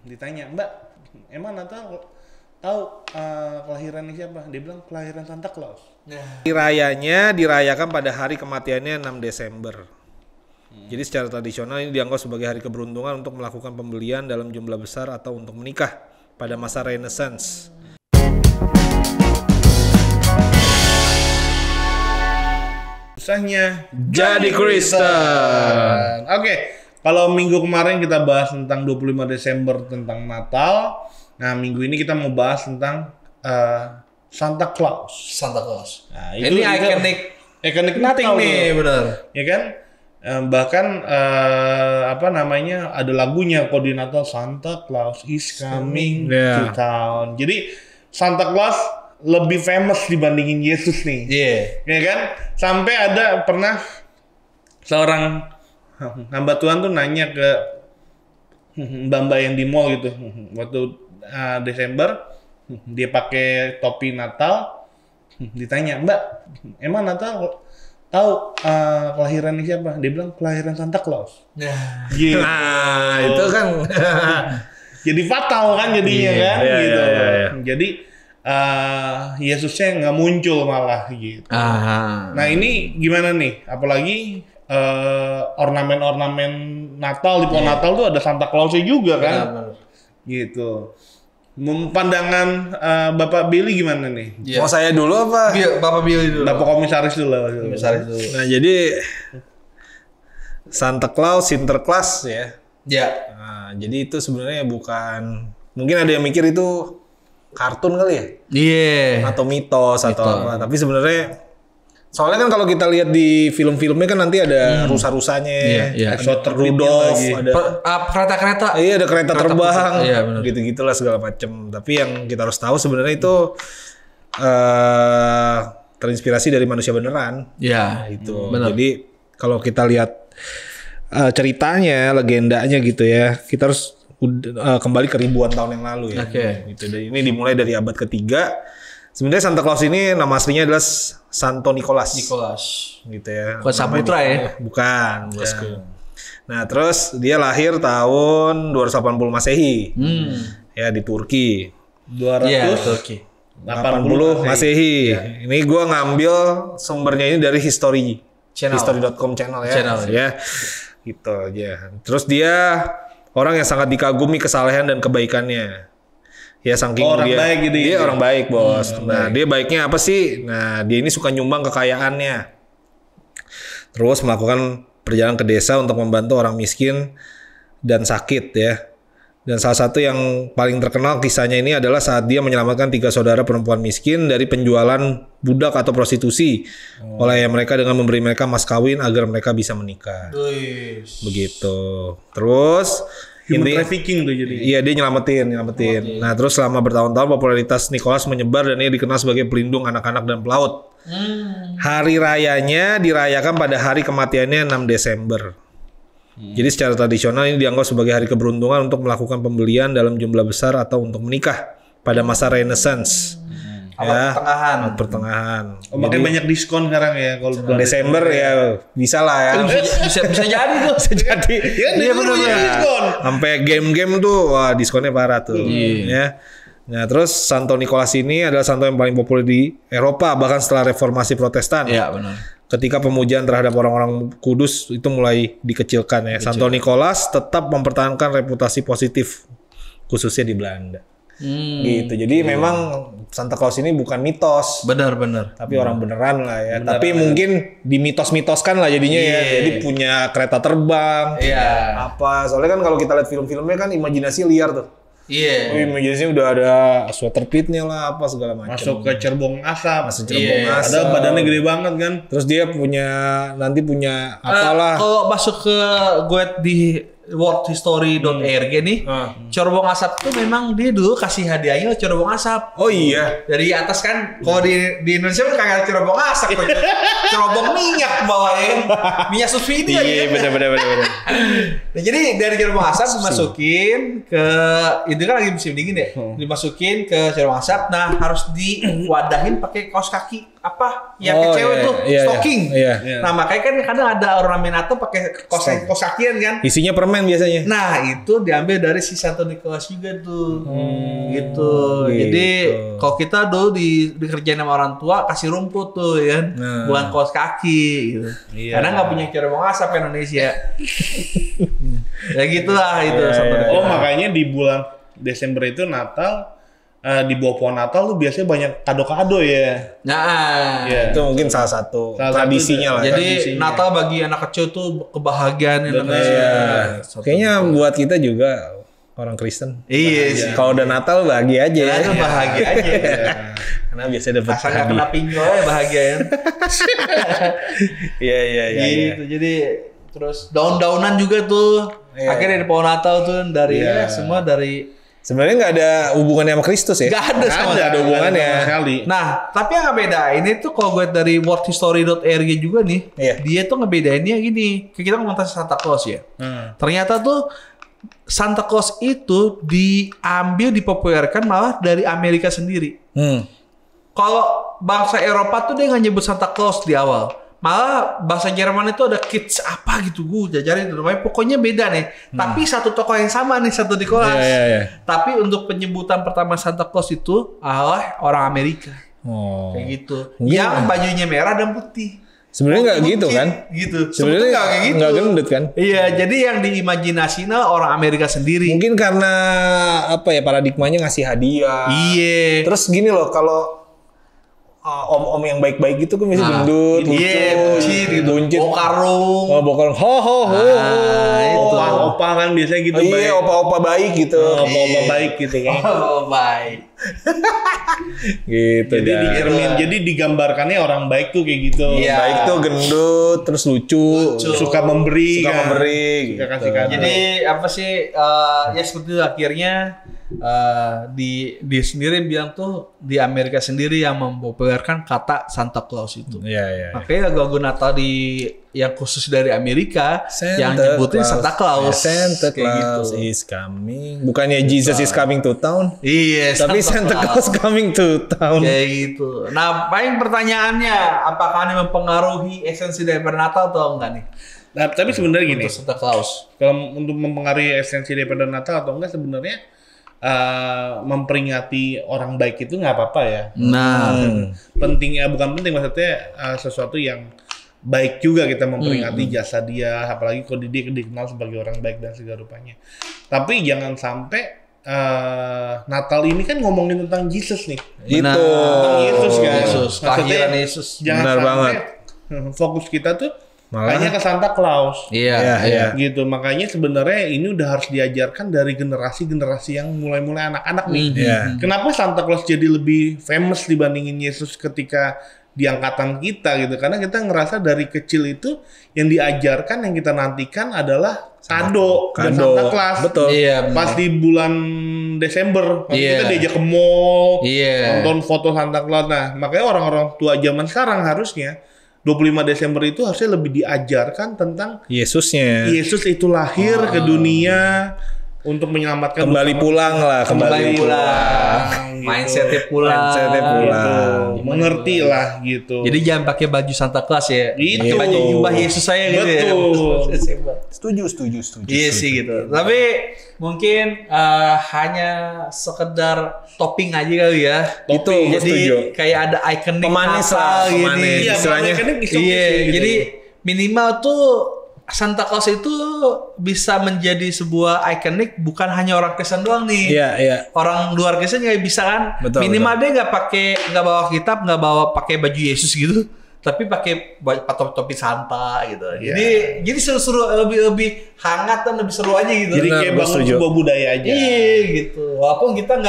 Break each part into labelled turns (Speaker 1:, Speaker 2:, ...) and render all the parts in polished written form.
Speaker 1: Ditanya, Mbak, emang Natal tahu kelahirannya siapa? Dia bilang kelahiran Santa Claus.
Speaker 2: Rayanya dirayakan pada hari kematiannya 6 Desember. Jadi secara tradisional ini dianggap sebagai hari keberuntungan untuk melakukan pembelian dalam jumlah besar atau untuk menikah pada masa Renaissance.
Speaker 1: Susahnya
Speaker 2: jadi Kristen.
Speaker 1: Oke. Kalau minggu kemarin kita bahas tentang 25 Desember tentang Natal. Nah, minggu ini kita mau bahas tentang Santa Claus.
Speaker 3: Santa Claus.
Speaker 1: Nah,
Speaker 3: Ini iconic
Speaker 1: Natal
Speaker 3: nih, benar.
Speaker 1: Ya kan? Bahkan ada lagunya kalau di Natal, Santa Claus is coming to town. Jadi Santa Claus lebih famous dibandingin Yesus nih. Ya kan? Sampai ada pernah seorang hamba Tuhan tuh nanya ke mbak-mbak yang di mall gitu. Waktu Desember dia pakai topi Natal, ditanya, "Mbak, emang Natal tahu kelahirannya siapa?" Dia bilang kelahiran Santa Claus.
Speaker 2: Gitu. Nah, itu kan
Speaker 1: jadi fatal kan jadinya kan gitu.
Speaker 2: Iya.
Speaker 1: Jadi Yesusnya nggak muncul malah gitu. Nah, ini gimana nih? Apalagi ornamen-ornamen Natal di pohon Natal tuh ada Santa Clausnya juga kan?
Speaker 3: Benar.
Speaker 1: Gitu. Pandangan Bapak Billy gimana nih?
Speaker 2: mau saya dulu apa?
Speaker 3: Bapak Billy dulu.
Speaker 1: Bapak komisaris dulu.
Speaker 2: Nah, jadi Santa Claus, Sinterklas ya.
Speaker 3: Ya.
Speaker 2: Nah, jadi itu sebenarnya bukan, mungkin ada yang mikir itu kartun kali ya,
Speaker 3: Iya.
Speaker 2: atau mitos atau apa. Tapi sebenarnya soalnya kan kalau kita lihat di film-filmnya kan nanti ada rusa-rusanya,
Speaker 3: Iya.
Speaker 2: ada Rudolph, ada
Speaker 3: Kereta-kereta.
Speaker 2: iya ada kereta terbang,
Speaker 3: Iya, benar.
Speaker 2: gitu-gitulah segala macam. Tapi yang kita harus tahu sebenarnya itu terinspirasi dari manusia beneran.
Speaker 3: Iya.
Speaker 2: Itu.
Speaker 3: Benar.
Speaker 2: Jadi kalau kita lihat ceritanya, legendanya gitu ya, kita harus kembali ke ribuan tahun yang lalu ya.
Speaker 3: Oke.
Speaker 2: Gitu. Dan ini dimulai dari abad ketiga. Sebenarnya Santa Claus ini nama aslinya adalah Santo Nicholas. Gitu ya.
Speaker 3: Bukan Saputra ya?
Speaker 2: Bukan, bosku. Nah, terus dia lahir tahun 280 Masehi. Ya, di Turki.
Speaker 1: 280
Speaker 3: Iya, Turki.
Speaker 2: Masehi. Ini gua ngambil sumbernya ini dari history.com channel ya. Ya. Gitu aja. Terus dia orang yang sangat dikagumi kesalehan dan kebaikannya. Ya saking
Speaker 1: orang
Speaker 2: dia
Speaker 1: baik gitu.
Speaker 2: Dia orang baik, Bos. Nah, dia baiknya apa sih? Nah, dia ini suka nyumbang kekayaannya. Terus melakukan perjalanan ke desa untuk membantu orang miskin dan sakit ya. Dan salah satu yang paling terkenal kisahnya ini adalah saat dia menyelamatkan 3 saudara perempuan miskin dari penjualan budak atau prostitusi oleh mereka dengan memberi mereka mas kawin agar mereka bisa menikah. Begitu. Terus
Speaker 1: Human trafficking tuh jadi.
Speaker 2: Iya, dia nyelamatin. Nah, terus selama bertahun-tahun popularitas Nicholas menyebar dan ia dikenal sebagai pelindung anak-anak dan pelaut. Hari rayanya dirayakan pada hari kematiannya 6 Desember. Jadi secara tradisional ini dianggap sebagai hari keberuntungan untuk melakukan pembelian dalam jumlah besar atau untuk menikah pada masa Renaissance.
Speaker 3: Abad
Speaker 2: pertengahan.
Speaker 1: Makanya banyak diskon sekarang ya kalau bulan
Speaker 2: Desember ya bisa lah ya.
Speaker 3: Bisa jadi tuh.
Speaker 2: Bisa jadi.
Speaker 1: Iya benar diskon.
Speaker 2: Sampai game-game tuh wah diskonnya parah tuh. Ya. Nah, terus Santo Nicholas ini adalah santo yang paling populer di Eropa bahkan setelah reformasi Protestan.
Speaker 3: Iya, benar.
Speaker 2: Ketika pemujaan terhadap orang-orang kudus itu mulai dikecilkan ya. Santo Nicholas tetap mempertahankan reputasi positif khususnya di Belanda. Gitu. Jadi memang Santa Claus ini bukan mitos.
Speaker 3: Benar.
Speaker 2: Tapi orang beneran lah ya. Tapi mungkin dimitos-mitoskan lah jadinya ya. Jadi punya kereta terbang.
Speaker 3: Iya.
Speaker 2: Apa? Soalnya kan kalau kita lihat film-filmnya kan imajinasi liar tuh.
Speaker 3: Iya.
Speaker 2: Imajinasinya udah ada sweater pitnya lah apa segala macam.
Speaker 1: Masuk ke cerbong asap.
Speaker 2: asap.
Speaker 1: Ada badannya gede banget kan.
Speaker 2: Terus dia nanti punya apalah.
Speaker 3: Kalau masuk ke gue di worldhistory.org nih, corobong asap tuh memang dia dulu kasih hadiahnya corobong asap.
Speaker 2: Oh iya.
Speaker 3: Dari atas kan, kalau di Indonesia kan kayak corobong asap, corobong minyak bawahnya, minyak subsidi.
Speaker 2: Iya benar.
Speaker 3: Nah, jadi dari corobong asap dimasukin ke, itu kan lagi musim dingin ya, dimasukin ke corobong asap. Nah harus diwadahin pakai kaos kaki apa yang ke cewek tuh stocking.
Speaker 2: Iya.
Speaker 3: Nah makanya kan kadang ada ornamen atau pakai kaos kakian kan.
Speaker 2: Isinya permen biasanya.
Speaker 3: Nah itu diambil dari si Santo Nicholas juga tuh. Gitu. Jadi kalau kita dulu dikerjain sama orang tua kasih rumput tuh ya, bukan kaos kaki gitu. Karena nggak punya cerobong asap Indonesia. Ya gitulah itu.
Speaker 1: Makanya di bulan Desember itu Natal, di bawah pohon Natal tuh biasanya banyak kado-kado ya.
Speaker 3: Nah,
Speaker 2: itu mungkin salah satu tradisinya lah.
Speaker 3: Jadi Natal bagi anak kecil tuh kebahagiaan Indonesia.
Speaker 2: Kayaknya buat kita juga orang Kristen.
Speaker 3: Iya sih.
Speaker 2: Kalau udah Natal bahagia aja ya.
Speaker 3: Bahagia aja.
Speaker 2: Karena biasa dapat
Speaker 3: asal nggak kena pinjol ya bahagia ya.
Speaker 2: Iya.
Speaker 3: Gitu. Jadi terus daun-daunan juga tuh. Akhirnya dari pohon Natal tuh dari semua dari.
Speaker 2: Sebenarnya nggak ada hubungannya sama Kristus ya?
Speaker 3: Nggak ada
Speaker 2: hubungannya.
Speaker 3: Nah, tapi yang ngebeda ini tuh kalau gue dari worldhistory.org juga nih, dia tuh ngebedainnya gini. Kita ngomong tentang Santa Claus ya. Ternyata tuh Santa Claus itu dipopulerkan malah dari Amerika sendiri. Kalau bangsa Eropa tuh dia nggak nyebut Santa Claus di awal. Malah bahasa Jerman itu ada kids apa gitu, gue jajarin itu namanya. Pokoknya beda nih. Tapi satu tokoh yang sama nih, satu Nicholas. Tapi untuk penyebutan pertama Santa Claus itu adalah orang Amerika. Kayak gitu. Yang bajunya merah dan putih.
Speaker 2: Sebenarnya nggak gitu kan?
Speaker 3: Gitu.
Speaker 2: Sebenarnya nggak kayak gitu. Nggak gendut kan?
Speaker 3: Iya, jadi yang diimajinasinya orang Amerika sendiri.
Speaker 2: Mungkin karena apa ya, paradigmanya ngasih hadiah.
Speaker 3: Iya.
Speaker 2: Terus gini loh, kalau om-om yang baik-baik gitu kan bisa gendut,
Speaker 3: buncit, bawa karung,
Speaker 1: opa kan biasanya gitu.
Speaker 2: Iya, opa-opa baik gitu.
Speaker 1: Opa-opa baik gitu kan.
Speaker 3: Baik.
Speaker 2: Gitu.
Speaker 1: Jadi digambarkannya orang baik tuh kayak gitu.
Speaker 2: Baik tuh gendut, terus lucu.
Speaker 1: Suka memberi.
Speaker 2: Suka
Speaker 1: kasih kado.
Speaker 3: Jadi apa sih? Ya seperti itu akhirnya. Di sendiri bilang tuh di Amerika sendiri yang mempopulerkan kata Santa Claus itu. Makanya lagu Natal yang khusus dari Amerika yang nyebutin Santa Claus.
Speaker 2: Santa Claus is coming. Bukannya Jesus is coming to town.
Speaker 3: Iya.
Speaker 2: Tapi Santa Claus coming to town.
Speaker 3: Kayak gitu. Nah, paling pertanyaannya, apakah ini mempengaruhi esensi dari Natal atau enggak nih?
Speaker 1: Nah, tapi sebenarnya gini.
Speaker 3: Untuk Santa Claus.
Speaker 1: Kalau untuk mempengaruhi esensi daripada Natal atau enggak sebenarnya memperingati orang baik itu nggak apa-apa ya. Pentingnya bukan penting, maksudnya sesuatu yang baik juga kita memperingati jasa dia, apalagi kalau dia dikenal sebagai orang baik dan segala rupanya. Tapi jangan sampai Natal ini kan ngomongin tentang Jesus nih.
Speaker 2: Itu
Speaker 1: Yesus kan.
Speaker 3: Kelahiran Yesus.
Speaker 1: Jangan
Speaker 2: benar
Speaker 1: sampai
Speaker 2: banget.
Speaker 1: Fokus kita tuh hanya ke Santa Claus.
Speaker 3: Iya.
Speaker 1: Gitu. Makanya sebenarnya ini udah harus diajarkan dari generasi-generasi yang mulai-mulai anak-anak nih. Kenapa Santa Claus jadi lebih famous dibandingin Yesus ketika di angkatan kita gitu? Karena kita ngerasa dari kecil itu yang diajarkan, yang kita nantikan adalah kado dan Santa Claus.
Speaker 2: Betul.
Speaker 1: Pas di bulan Desember kita diajak ke mall, nonton foto Santa Claus. Nah, makanya orang-orang tua zaman sekarang harusnya 25 Desember itu harusnya lebih diajarkan tentang
Speaker 2: Yesusnya.
Speaker 1: Yesus itu lahir ke dunia untuk menyelamatkan
Speaker 2: kembali pulang.
Speaker 1: Gitu.
Speaker 3: Mindsetnya pulang.
Speaker 1: Mengerti lah gitu.
Speaker 3: Jadi jangan pakai baju Santa Claus ya.
Speaker 1: Itu.
Speaker 3: Baju jubah Yesus saya gitu ya.
Speaker 2: Setuju.
Speaker 3: Iya sih gitu. Tapi mungkin hanya sekedar topping aja kali ya.
Speaker 2: Itu
Speaker 3: jadi
Speaker 2: setuju.
Speaker 3: Kayak ada ikonik
Speaker 2: pemanis lah,
Speaker 3: gini.
Speaker 1: Iya, istilahnya.
Speaker 3: Jadi minimal tuh Santa Claus itu bisa menjadi sebuah ikonik bukan hanya orang Kristen doang nih.
Speaker 2: Iya.
Speaker 3: Orang luar Kristen juga bisa kan. Minimal dia nggak bawa kitab, nggak bawa pakai baju Yesus gitu, tapi pakai topi Santa gitu. Jadi seru lebih hangat dan lebih seru aja gitu.
Speaker 1: Jadi kayak bangun sebuah budaya aja.
Speaker 3: Iya gitu. Walaupun kita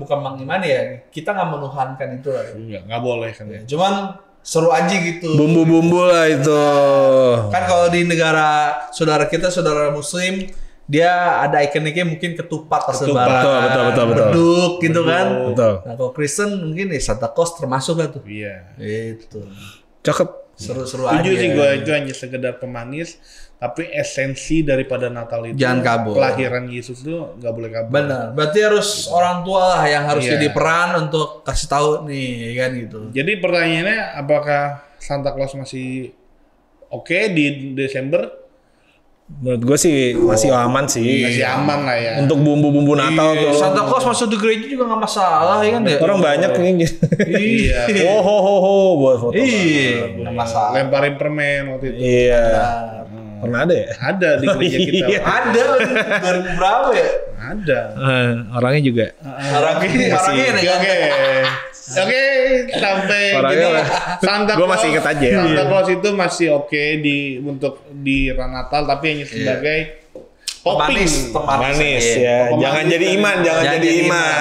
Speaker 3: bukan mengimani ya, kita nggak menuhankan itu lah.
Speaker 1: Iya, nggak boleh kan.
Speaker 3: Cuman seru aja gitu.
Speaker 2: Bumbu-bumbu lah itu.
Speaker 3: Kan kalau di negara saudara Muslim, dia ada ikoniknya mungkin ketupat pas lebaran.
Speaker 2: Betul.
Speaker 3: Beduk gitu kan.
Speaker 2: Betul.
Speaker 3: Nah kalau Kristen mungkin Santa Claus termasuk lah tuh.
Speaker 1: Iya.
Speaker 3: Itu.
Speaker 2: Cakep.
Speaker 3: Seru-seru aja.
Speaker 1: Setuju sih gue, itu hanya sekedar pemanis, tapi esensi daripada Natal itu
Speaker 3: jangan kabur.
Speaker 1: Kelahiran Yesus tuh nggak boleh kabur.
Speaker 3: Benar. Berarti harus orang tua lah yang harus jadi peran untuk kasih tahu nih kan gitu.
Speaker 1: Jadi pertanyaannya, apakah Santa Claus masih oke di Desember?
Speaker 2: Menurut gue sih masih aman sih.
Speaker 1: Masih aman lah ya.
Speaker 2: Untuk bumbu-bumbu Natal tuh.
Speaker 3: Santa Claus masuk di gereja juga nggak masalah ya kan ya.
Speaker 2: Orang banyak yang gitu.
Speaker 1: Iya.
Speaker 2: Ho buat foto.
Speaker 3: Iya. Nggak masalah.
Speaker 1: Lemparin permen waktu itu.
Speaker 2: Iya. Pernah ada ya?
Speaker 1: Ada di gereja kita.
Speaker 2: Iya.
Speaker 3: Ada 2000 berapa ya?
Speaker 1: Ada.
Speaker 2: Orangnya juga.
Speaker 3: Orangnya
Speaker 1: Oke, sampai
Speaker 2: Orangnya
Speaker 1: gini. Santa
Speaker 2: gua
Speaker 1: Claus,
Speaker 2: masih inget aja.
Speaker 1: Santa Claus itu masih oke untuk di Natal, tapi hanya sebagai topping.
Speaker 2: Manis ya. Jangan jadi iman, jangan jadi iman.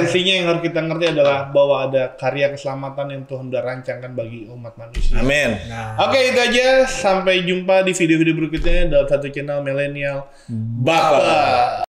Speaker 1: Esensinya yang harus kita ngerti adalah bahwa ada karya keselamatan yang Tuhan sudah rancangkan bagi umat manusia.
Speaker 2: Amin.
Speaker 1: Oke, itu aja. Sampai jumpa di video-video berikutnya dalam satu channel Milenial Baper.